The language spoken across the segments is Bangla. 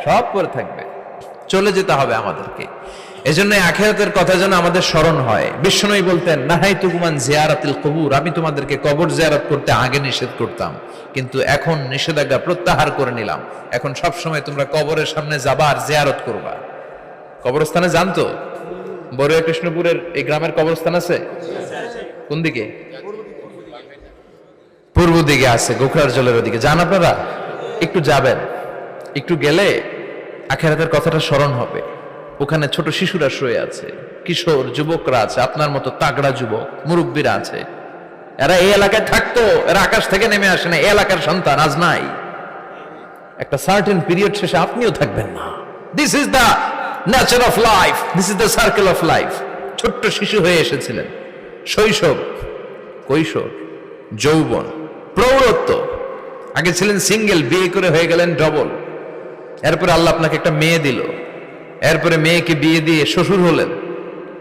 সব পরে থাকবে, চলে যেতে হবে আমাদেরকে। এজন্য আখিরাতের কথা যেন আমাদের স্মরণ হয়। বিশ্বনবী বলতেন, নাহাইতুকুমান জিয়ারাতিল কবুর, আমি তোমাদেরকে কবর জিয়ারত করতে আগে নিষেধ করতাম, কিন্তু এখন নিষেধাজ্ঞা প্রত্যাহার করে নিলাম। এখন সব সময় তোমরা কবরের সামনে যাবা আর জিয়ারত করবা। কবরস্থানে জানতো বড়ুয়া কৃষ্ণপুরের এই গ্রামের কবরস্থান আছে কোন দিকে? পূর্ব দিকে আছে, গোখরার জলের ওদিকে। যান আপনারা, একটু যাবেন, একটু গেলে আখিরাতের কথাটা স্মরণ হবে। ওখানে ছোট শিশুরা শুয়ে আছে, কিশোর যুবকরা আছে, আপনার মতো তাগড়া যুবক মুরব্বীরা আছে। এরা এই এলাকায় থাকতো, এরা আকাশ থেকে নেমে আসে না, এই এলাকার সন্তান আজ নাই। একটা সার্টেন পিরিয়ড শেষে আপনিও থাকবেন না। This is the nature of life, this is the circle of life. ছোট্ট শিশু হয়ে এসেছিলেন, শৈশব, কৈশোর, যৌবন, প্রৌঢ়ত্ব। আগে ছিলেন সিঙ্গেল, বিয়ে করে হয়ে গেলেন ডবল। এরপরে আল্লাহ আপনাকে একটা মেয়ে দিল, এরপরে মেয়েকে বিয়ে দিয়ে শ্বশুর হলেন,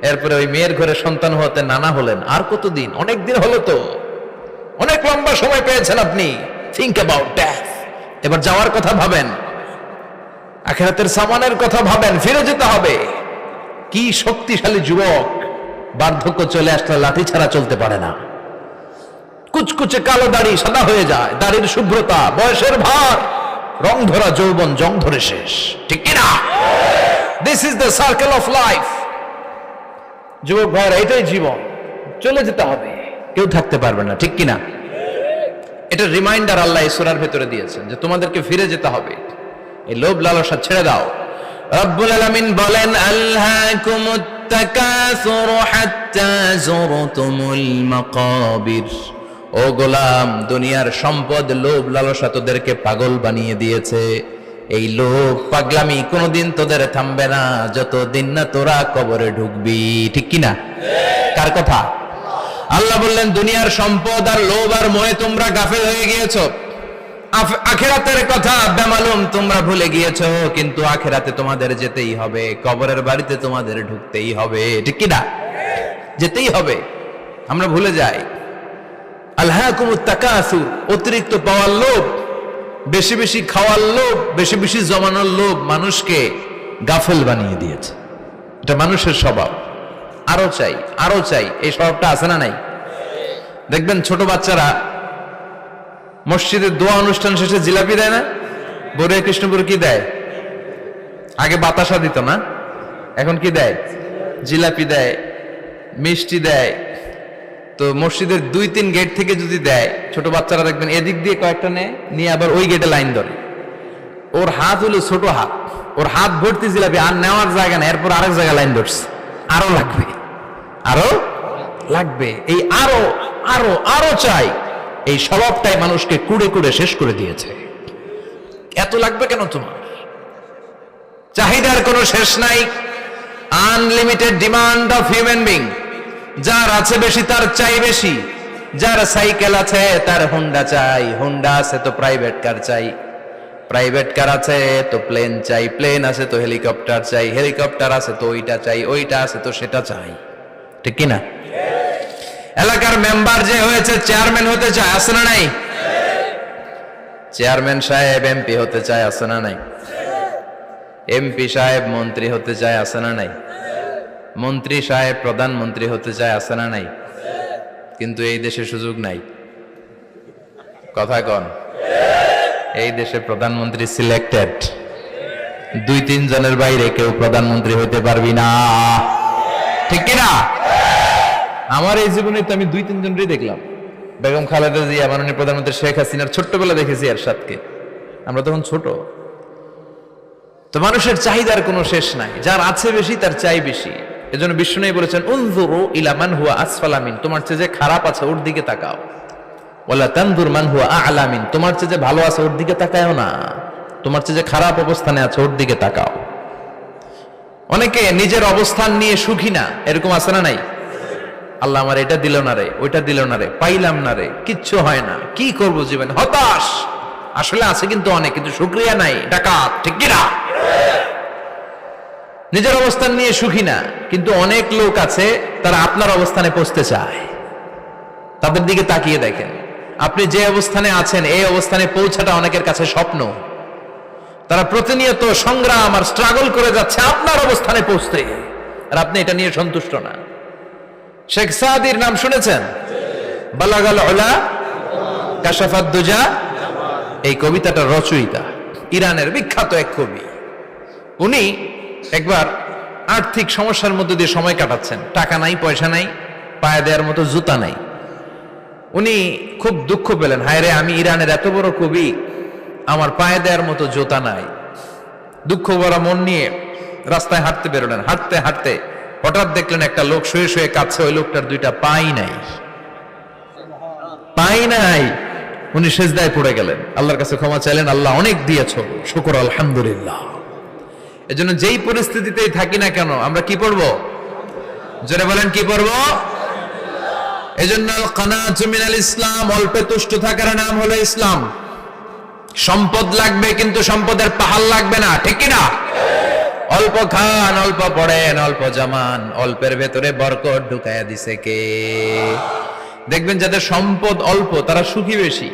এরপরে ওই মেয়ের ঘরে সন্তান হতে নানা হলেন। আর কতদিন? অনেক দিন হলো তো, অনেক লম্বা সময় পেয়েছেন আপনি। Think about death. এবার যাওয়ার কথা ভাবেন, আখিরাতের সামানের কথা ভাবেন, ফিরে যেতে হবে। কি শক্তিশালী যুবক, বার্ধক্য চলে আসলে লাঠি ছাড়া চলতে পারে না। কুচকুচে কালো দাড়ি সাদা হয়ে যায়, দাড়ির শুভ্রতা, বয়সের ভার, রং ধরা যৌবন জং ধরে শেষ, ঠিক কিনা? This is the circle of life. যুবক ভাইরা, এটাই জীবন, চলে যেতে হবে, কেউ থাকতে পারবে না, ঠিক কিনা? এটা রিমাইন্ডার আল্লাহ এই সূরার ভেতরে দিয়েছেন যে তোমাদেরকে ফিরে যেতে হবে। এই লোভ লালসা ছেড়ে দাও। রব্বুল আলামিন বলেন, আলহাকুমুত তাকাসুর হাত্তা যুরতুমুল মাকাবির। ও গোলাম, দুনিয়ার সম্পদ, লোভ লালসা তোদেরকে পাগল বানিয়ে দিয়েছে। এই লোভ পাগলামি কোনোদিন তোদের থামবে না যতদিন না তোরা কবরে ঢুকবি, ঠিক কিনা? কার কথা? আল্লাহ বললেন, দুনিয়ার সম্পদ আর লোভ আর মোহে তোমরা গাফেল হয়ে গিয়েছো। আখিরাতের কথা বেমালুম তোমরা ভুলে গিয়েছো। কিন্তু আখিরাতে তোমাদের যেতেই হবে, কবরের বাড়িতে তোমাদের ঢুকতেই হবে, ঠিক কিনা? যেতেই হবে। আমরা ভুলে যাই। আলহাকুমুত তাকাসুর, অতিরিক্ত পাওয়ার লোভ, বেশি বেশি খাওয়ার লোভ, বেশি বেশি জমানোর লোভ মানুষকে গাফেল বানিয়ে দিয়েছে। এটা মানুষের স্বভাব। আরো চাই, আরো চাই, এই স্বভাবটা আছে না নাই? দেখবেন ছোট বাচ্চারা মসজিদের দোয়া অনুষ্ঠান শেষে জিলাপি দেয় না? বড়ুয়া কৃষ্ণপুরে কি দেয়? আগে বাতাসা দিত না, এখন কি দেয়? জিলাপি দেয়, মিষ্টি দেয়। তো মসজিদের 2-3 গেট থেকে যদি দেয়, ছোট বাচ্চারা দেখবেন এদিক দিয়ে কয়েকটা নিয়ে আবার ওই গেটে লাইন ধরে। ওর হাত হলো ছোট হাত, ওর হাত ভর্তি জিলাপি, আর নেওয়ার জায়গা না, এরপর আরেক জায়গায় লাইন ধরছে। আরো লাগবে, আরো লাগবে, এই আরো আরো আরো চাই। এই স্বভাবটাই মানুষকে কুড়ে কুড়ে শেষ করে দিয়েছে। এত লাগবে কেন তোমার? চাহিদার কোনো শেষ নাই। Unlimited demand of human being. যার আছে বেশি তার চাই বেশি। যার সাইকেল আছে তার হুন্ডা চাই, হুন্ডা আছে তো প্রাইভেট কার চাই, প্রাইভেট কার আছে তো প্লেন চাই, প্লেন আছে তো হেলিকপ্টার চাই, হেলিকপ্টার আছে তো ওইটা চাই, ওইটা আছে তো সেটা চাই, ঠিক কিনা? এলাকার মেম্বার যে হয়েছে চেয়ারম্যান হতে চায়, আছে না নাই? চেয়ারম্যান সাহেব এমপি হতে চায়, আছে না নাই? এমপি সাহেব মন্ত্রী হতে চায়, আছে না নাই? মন্ত্রী সাহেব প্রধানমন্ত্রী হতে চায়, আছে না নাই? কিন্তু এই দেশে সুযোগ নাই। কথা কন? এই দেশে প্রধানমন্ত্রী সিলেক্টেড। 2-3 জনের বাইরে কেউ প্রধানমন্ত্রী হতে পারবি না, ঠিক কিনা? আমার এই জীবনে তো আমি 2-3 জনই দেখলাম। বেগম খালেদা জিয়া, মাননীয় প্রধানমন্ত্রী শেখ হাসিনার ছোট্টবেলা দেখেছি এরশাদকে, আমরা তখন ছোট। তো মানুষের চাহিদার কোনো শেষ নাই, যার আছে বেশি তার চাই বেশি। এজন্য বিষ্ণু বলেছেন, উনজুরু ইলা মান হুয়া আসফালা মিন, তোমার চেয়ে যে খারাপ আছে ওর দিকে তাকাও। ওয়ালা তানজুর মান হুয়া আ'লা মিন, তোমার চেয়ে যে ভালো আছে ওর দিকে তাকায়ও না, তোমার চেয়ে যে খারাপ অবস্থানে আছে ওর দিকে তাকাও। অনেকে নিজের অবস্থান নিয়ে সুখী না, এরকম আছে না নাই? আল্লাহ আমার এটা দিল না রে, ওইটা দিল না রে, পাইলাম না রে, কিচ্ছু হয় না, কি করব জীবন, হতাশ। আসলে আছে কিন্তু অনেক, কিন্তু শুকরিয়া নাই, ডাকাত, ঠিক কিনা? নিজের অবস্থান নিয়ে সুখী না, কিন্তু অনেক লোক আছে তারা আপনার অবস্থানে পৌঁছতে চায়। তাদের দিকে তাকিয়ে দেখেন, আপনি যে অবস্থানে আছেন এই অবস্থানে পৌঁছাটা অনেকের কাছে স্বপ্ন। তারা প্রতিনিয়ত সংগ্রাম আর স্ট্রাগল করে যাচ্ছে আপনার অবস্থানে পৌঁছতে, আর আপনি এটা নিয়ে সন্তুষ্ট না। শেখ সাদির নাম শুনেছেন? বালাগাল উলা কাশাফাদ দুজা, এই কবিতাটার রচয়িতা ইরানের বিখ্যাত এক কবি। উনি একবার আর্থিক সমস্যার মধ্যে দিয়ে সময় কাটাচ্ছেন, টাকা নাই, পয়সা নাই, পায়ে দেওয়ার মতো জুতা নাই। উনি খুব দুঃখ পেলেন, হায় রে, আমি ইরানের এত বড় কবি, আমার পায়ে দেওয়ার মতো জুতা নাই। দুঃখ ভরা মন নিয়ে রাস্তায় হাঁটতে বেরোলেন। হাঁটতে হাঁটতে হঠাৎ দেখলেন একটা লোক শুয়ে শুয়ে কাঁদছে, ওই লোকটার দুইটা পাই নাই, পাই নাই। উনি সেজদায় পড়ে গেলেন, আল্লাহর কাছে ক্ষমা চাইলেন, আল্লাহ অনেক দিয়েছ, শুকর আলহামদুলিল্লাহ। এজন্য যেই পরিস্থিতিতেই থাকি না কেন আমরা কি পড়বো? জোরে বলেন, কি পড়বো? এজন্য আল কানাতু মিনাল ইসলাম, অল্পে তুষ্ট থাকার নাম হলো ইসলাম। সম্পদ লাগবে কিন্তু সম্পদের পাহাড় লাগবে না, ঠিক কি না? অল্প খান, অল্প পড়েন, অল্প জামান, অল্পের ভেতরে বরকত ঢুকাইয়া দিছে কে? দেখবেন যাদের সম্পদ অল্প তারা সুখী বেশি।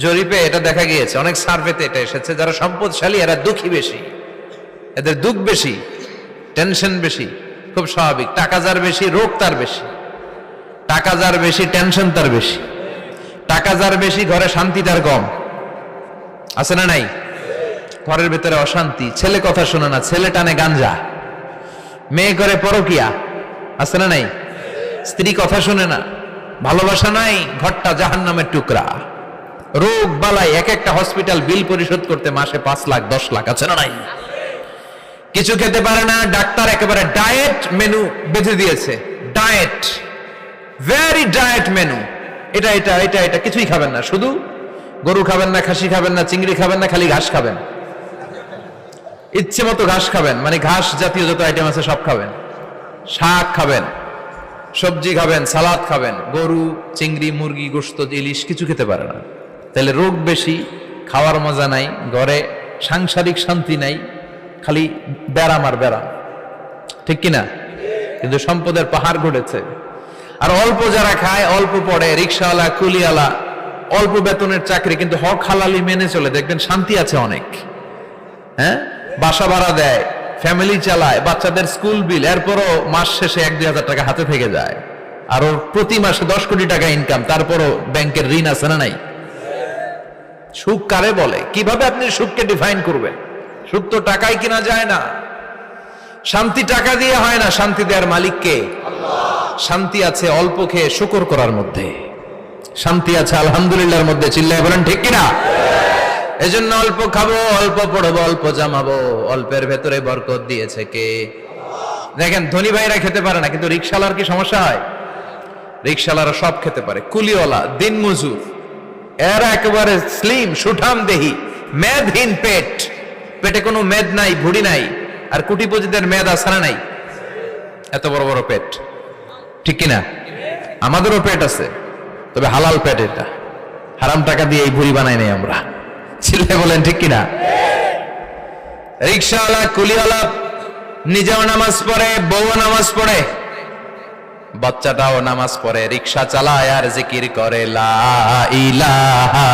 জরিপে এটা দেখা গিয়েছে, অনেক সার্ভেতে এটা এসেছে, যারা সম্পদশালী এরা দুঃখী বেশি, এদের দুঃখ বেশি, টেনশন বেশি। খুব স্বাভাবিক, টাকা যার বেশি রোগ তার বেশি, টাকা যার বেশি টেনশন তার বেশি, টাকা যার বেশি ঘরে শান্তি তার কম। আছে না নাই? ঘরের ভেতরে অশান্তি, ছেলে কথা শোনে না, ছেলে টানে গাঞ্জা, মেয়ে করে পরকিয়া। আছে না নাই? স্ত্রী কথা শোনে না, ভালোবাসা নাই, ঘরটা জাহান্নামের টুকরা। রোগ বালাই, এক একটা হসপিটাল বিল পরিশোধ করতে মাসে 5 লাখ 10 লাখ। আছে না নাই? কিছু খেতে পারে না, ডাক্তার একেবারে ডায়েট মেনু বেঁধে দিয়েছে। ডায়েট, ভেরি ডায়েট মেনু, এটা এটা এটা এটা কিছুই খাবেন না, শুধু গরু খাবেন না, খাসি খাবেন না, চিংড়ি খাবেন না, খালি ঘাস খাবেন। ইচ্ছে মতো ঘাস খাবেন, মানে ঘাস জাতীয় যত আইটেম আছে সব খাবেন। শাক খাবেন, সবজি খাবেন, সালাদ খাবেন। গরু, চিংড়ি, মুরগি, গোশত, ইলিশ কিছু খেতে পারে না। তাহলে রোগ বেশি, খাওয়ার মজা নাই, ঘরে সাংসারিক শান্তি নাই, খালি ব্যারাম আর ব্যারাম, ঠিক কিনা? কিন্তু সম্পদের পাহাড় ঘটেছে। আর অল্প যারা খায়, অল্প পড়ে, রিক্সাওয়ালা, কুলিওয়ালা, অল্প বেতনের চাকরি, কিন্তু হক হালালি মেনে চলে, দেখবেন শান্তি আছে অনেক। হ্যাঁ, বাসা ভাড়া দেয়, ফ্যামিলি চালায়, বাচ্চাদের স্কুল বিল, এরপরও মাস শেষে 1-2 হাজার টাকা হাতে থেকে যায়। আর ওর প্রতি মাসে 10 কোটি টাকা ইনকাম, তারপরও ব্যাংকের ঋণ আছে না নাই? সুখ কারে বলে? কিভাবে আপনি সুখকে ডিফাইন করবেন? সুখ তো টাকায় কিনা যায় না, শান্তি টাকা দিয়ে হয় না, শান্তি দেওয়ার মালিক কে? শান্তি আছে অল্প খেয়ে শুকর করার মধ্যে, শান্তি আছে আলহামদুলিল্লাহর মধ্যে। চিল্লায় বলেন ঠিক কিনা? এজন্য অল্প খাবো, অল্প পড়বো, অল্প জামাবো, অল্পের ভেতরে বরকত দিয়েছে কে? দেখেন, ধনী ভাইরা খেতে পারে না, কিন্তু রিক্সাওয়ালার কি সমস্যা হয়? রিক্সাওয়ালারা সব খেতে পারে। কুলিওয়ালা, দিন মজুর, এরা একেবারে স্লিম, সুঠাম দেহি, মেদহীন পেট, পেটে কোনো মেদ নাই, ভুড়ি নাই। আর কোটিপতিদের মেদ আছে না নাই? এত বড় বড় পেট, ঠিক কিনা? আমাদেরও পেট আছে, তবে হালাল পেট, এটা হারাম টাকা দিয়ে এই ভুড়ি বানাই নাই আমরা। ছেলে বলেন ঠিক কিনা? রিক্সাওয়ালা, কুলিওয়ালা নিজেও নামাজ পড়ে, বউও নামাজ পড়ে, বাচ্চাটাও নামাজ পড়ে, রিক্সা চালায় আর জিকির করে লা ইলাহা